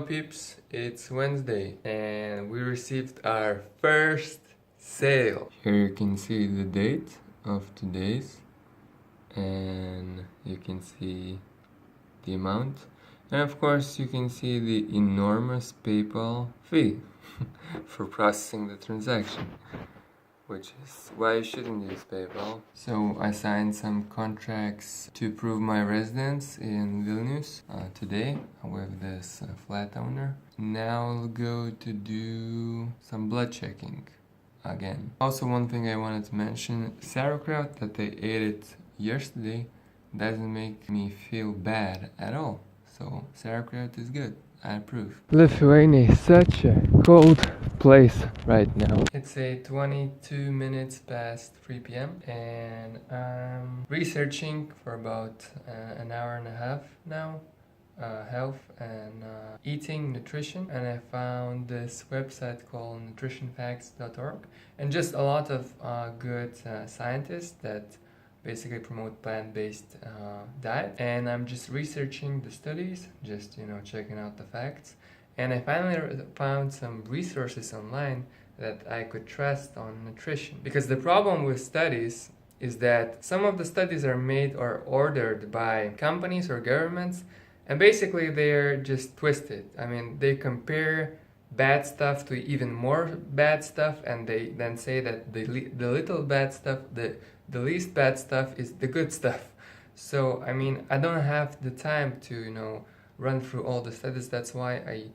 peeps, it's Wednesday and we received our first sale. Here you can see the date of today's and you can see the amount, and of course you can see the enormous PayPal fee for processing the transaction, which is why you shouldn't use PayPal. So I signed some contracts to prove my residence in Vilnius today with this flat owner. Now I'll go to do some blood checking again. Also, one thing I wanted to mention, sauerkraut that I ate it yesterday doesn't make me feel bad at all. So sauerkraut is good. I approve. Lithuania is such a cold place right now. It's 22 minutes past 3 p.m. and I'm researching for about an hour and a half now. Health and eating, nutrition, and I found this website called nutritionfacts.org, and just a lot of good scientists that basically promote plant-based diet, and I'm just researching the studies, just checking out the facts, and I finally found some resources online that I could trust on nutrition. Because the problem with studies is that some of the studies are made or ordered by companies or governments, and basically they're just twisted. I mean, they compare bad stuff to even more bad stuff, and they then say that the little bad stuff, the least bad stuff is the good stuff. So, I mean, I don't have the time to, run through all the studies. That's why I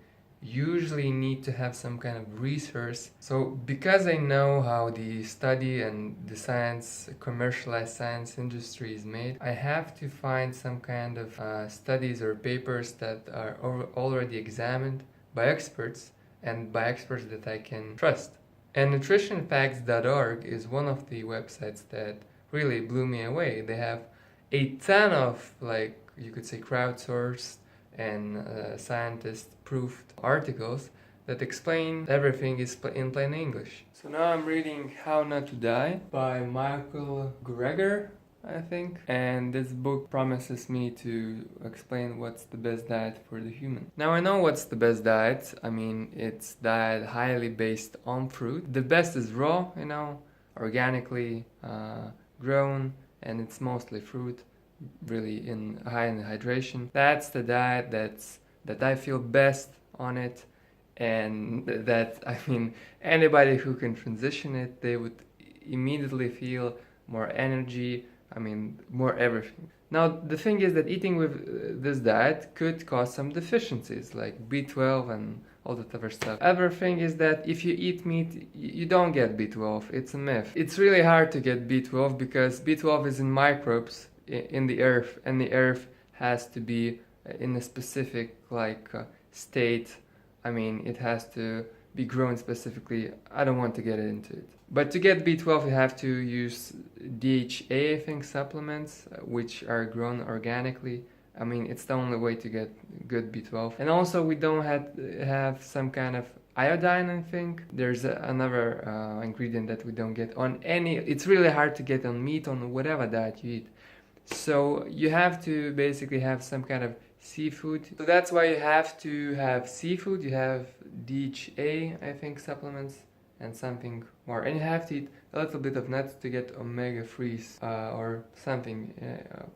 usually need to have some kind of resource. So, because I know how the study and the science, commercialized science industry is made, I have to find some kind of studies or papers that are already examined by experts, and by experts that I can trust. And nutritionfacts.org is one of the websites that really blew me away. They have a ton of, you could say, crowdsourced and scientist-proofed articles that explain everything in plain English. So now I'm reading How Not to Die by Michael Greger, I think, and this book promises me to explain what's the best diet for the human. Now I know what's the best diet. I mean, it's diet highly based on fruit. The best is raw, organically grown, and it's mostly fruit, really high in hydration. That's the diet that I feel best on it, and that, anybody who can transition it, they would immediately feel more energy, more everything. Now, the thing is that eating with this diet could cause some deficiencies, like B12 and all that other stuff. Other thing is that if you eat meat, you don't get B12. It's a myth. It's really hard to get B12 because B12 is in microbes in the earth, and the earth has to be in a specific, state. It has to be grown specifically. I don't want to get into it. But to get B12, you have to use DHA, I think, supplements, which are grown organically. It's the only way to get good B12. And also, we don't have some kind of iodine, I think. There's another ingredient that we don't get on any... It's really hard to get on meat, on whatever diet you eat. So you have to basically have some kind of seafood. So that's why you have to have seafood. You have DHA, I think, supplements, and something more. And you have to eat a little bit of nuts to get omega-3s or something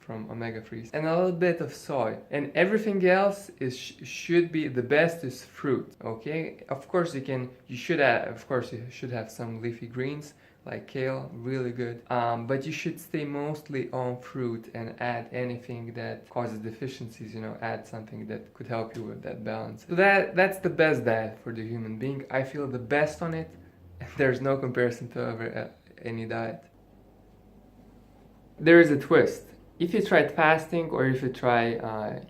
from omega-3s. And a little bit of soy. And everything else should be, the best is fruit, okay? Of course you should have some leafy greens, like kale, really good. But you should stay mostly on fruit and add anything that causes deficiencies, add something that could help you with that balance. So that's the best diet for the human being. I feel the best on it. There's no comparison to any diet. There is a twist. If you tried fasting, or if you try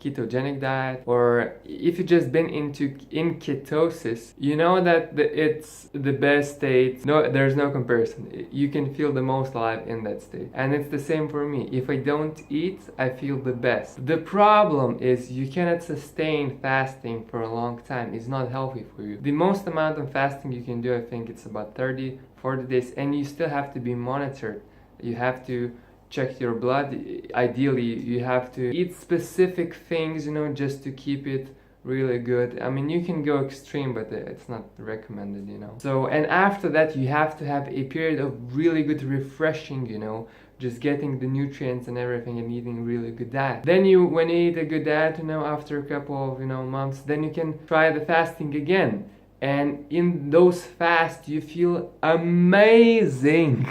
ketogenic diet, or if you've just been in ketosis, you know that it's the best state. No, there's no comparison. You can feel the most alive in that state. And it's the same for me. If I don't eat, I feel the best. The problem is you cannot sustain fasting for a long time. It's not healthy for you. The most amount of fasting you can do, I think it's about 30, 40 days, and you still have to be monitored. You have to check your blood. Ideally, you have to eat specific things, just to keep it really good. I mean, you can go extreme, but it's not recommended, you know. So, and after that, you have to have a period of really good refreshing, you know, just getting the nutrients and everything and eating really good diet. Then when you eat a good diet, you know, after a couple of, you know, months, then you can try the fasting again. And in those fasts, you feel amazing.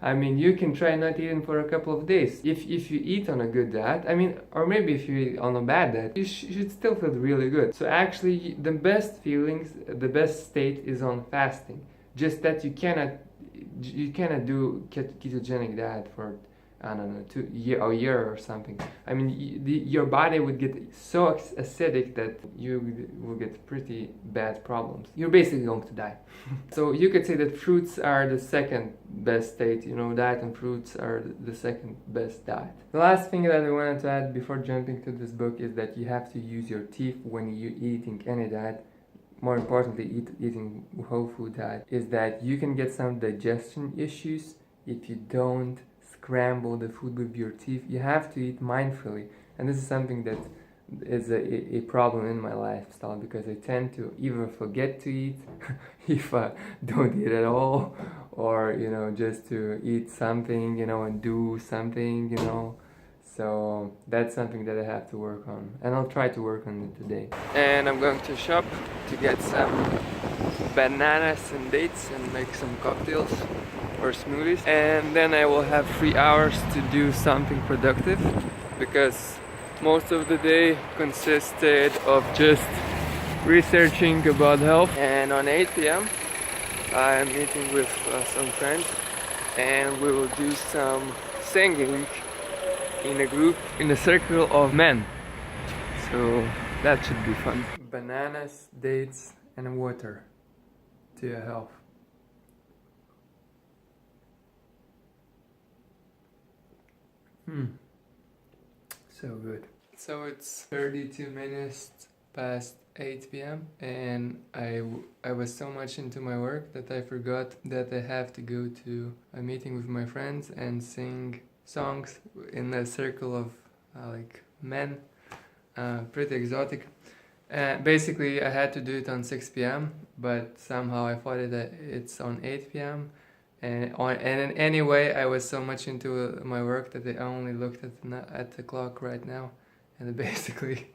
I mean, you can try not eating for a couple of days. If you eat on a good diet, I mean, or maybe if you eat on a bad diet, you should still feel really good. So actually, the best feelings, the best state is on fasting. Just that you cannot do ketogenic diet for, I don't know, a year or something. I mean, your body would get so acidic that you will get pretty bad problems. You're basically going to die. So you could say that fruits are the second best state, you know, diet and fruits are the second best diet. The last thing that I wanted to add before jumping to this book is that you have to use your teeth when you're eating any diet. More importantly, eating whole food diet, is that you can get some digestion issues if you don't scramble the food with your teeth. You have to eat mindfully, and this is something that is a problem in my lifestyle, because I tend to either forget to eat if I don't eat at all, or, you know, just to eat something, you know, and do something, you know. So that's something that I have to work on, and I'll try to work on it today. And I'm going to shop to get some bananas and dates and make some cocktails or smoothies, and then I will have 3 hours to do something productive, because most of the day consisted of just researching about health. And on 8 p.m. I'm meeting with some friends, and we will do some singing in a group, in a circle of men. So that should be fun. Bananas, dates, and water to your health. So good. So it's 32 minutes past 8 p.m. and I was so much into my work that I forgot that I have to go to a meeting with my friends and sing songs in a circle of like men, pretty exotic. Basically, I had to do it on 6 p.m. but somehow I thought that it's on 8 p.m. And anyway, I was so much into my work that I only looked at the clock right now, and basically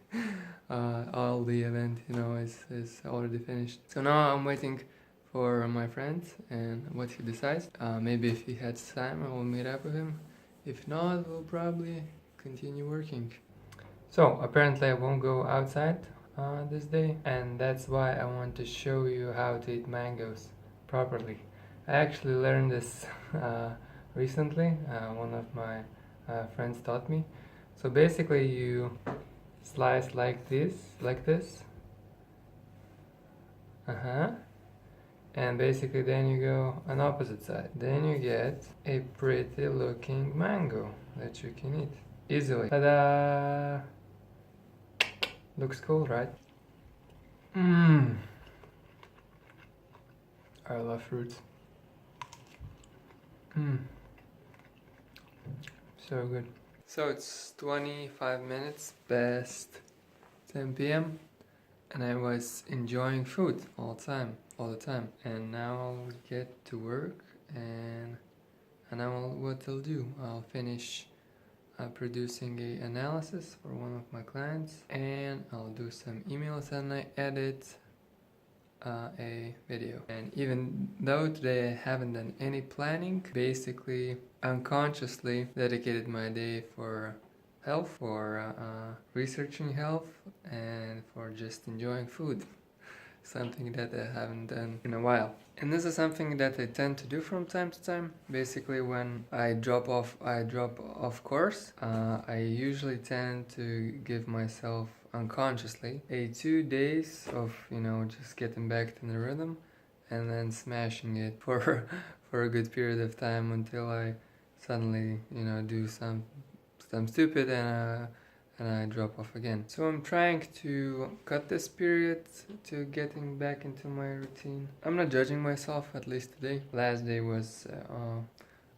all the event, you know, is already finished. So now I'm waiting for my friend and what he decides. Maybe if he has time, I will meet up with him. If not, we'll probably continue working. So apparently I won't go outside this day, and that's why I want to show you how to eat mangoes properly. I actually learned this recently. One of my friends taught me. So basically you slice like this. And basically then you go on opposite side. Then you get a pretty looking mango that you can eat easily. Ta-da! Looks cool, right? I love fruits. So good. So it's 25 minutes past 10 p.m. and I was enjoying food all the time. And now I'll get to work, and what I'll do, I'll finish producing an analysis for one of my clients, and I'll do some emails, and I edit a video. And even though today I haven't done any planning, basically unconsciously dedicated my day for health, for researching health, and for just enjoying food. Something that I haven't done in a while. And this is something that I tend to do from time to time. Basically, when I drop off course, I usually tend to give myself unconsciously 2 days of, you know, just getting back to the rhythm, and then smashing it for a good period of time until I suddenly, you know, do some stupid and I drop off again. So I'm trying to cut this period to getting back into my routine. I'm not judging myself, at least today. Last day was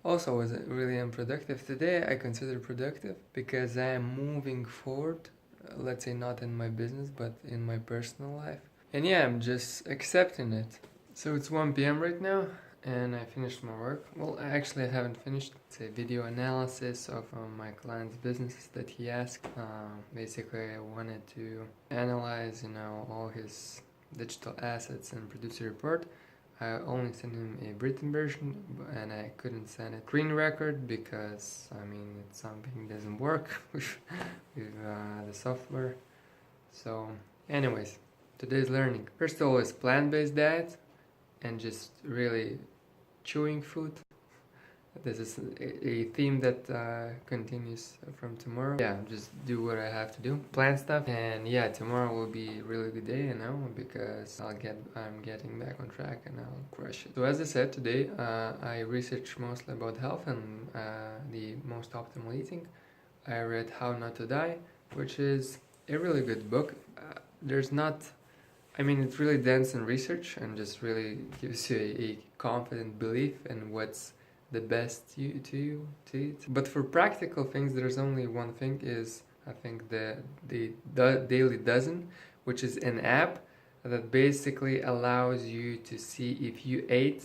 really unproductive. Today I consider productive because I am moving forward let's say not in my business, but in my personal life. And yeah, I'm just accepting it. So it's 1 p.m. right now, and I finished my work. Well, actually I haven't finished. It's a video analysis of my client's businesses that he asked. Basically I wanted to analyze, all his digital assets and produce a report. I only sent him a written version, and I couldn't send a screen record because, it's something doesn't work with the software. So anyways, today's learning. First of all is plant-based diet and just really chewing food. This is a theme that continues from tomorrow. Yeah, just do what I have to do, plan stuff, and yeah, tomorrow will be a really good day, because I'm getting back on track and I'll crush it. So as I said today, I researched mostly about health and the most optimal eating. I read How Not to Die, which is a really good book. It's really dense in research and just really gives you a confident belief in what's the best to eat. But for practical things, there's only one thing, is I think the Daily Dozen, which is an app that basically allows you to see if you ate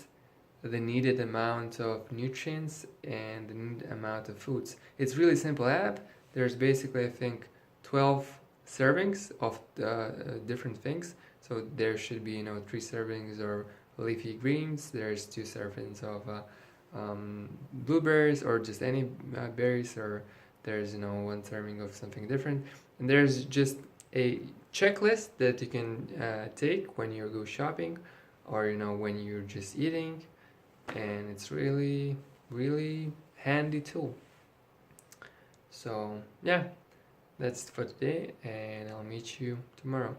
the needed amount of nutrients and the needed amount of foods. It's really simple app. There's basically, I think, 12 servings of different things. So there should be 3 servings of leafy greens. There's 2 servings of blueberries or just any berries, or there's 1 serving of something different. And there's just a checklist that you can take when you go shopping, or when you're just eating, and it's really handy tool. So yeah, that's it for today, and I'll meet you tomorrow.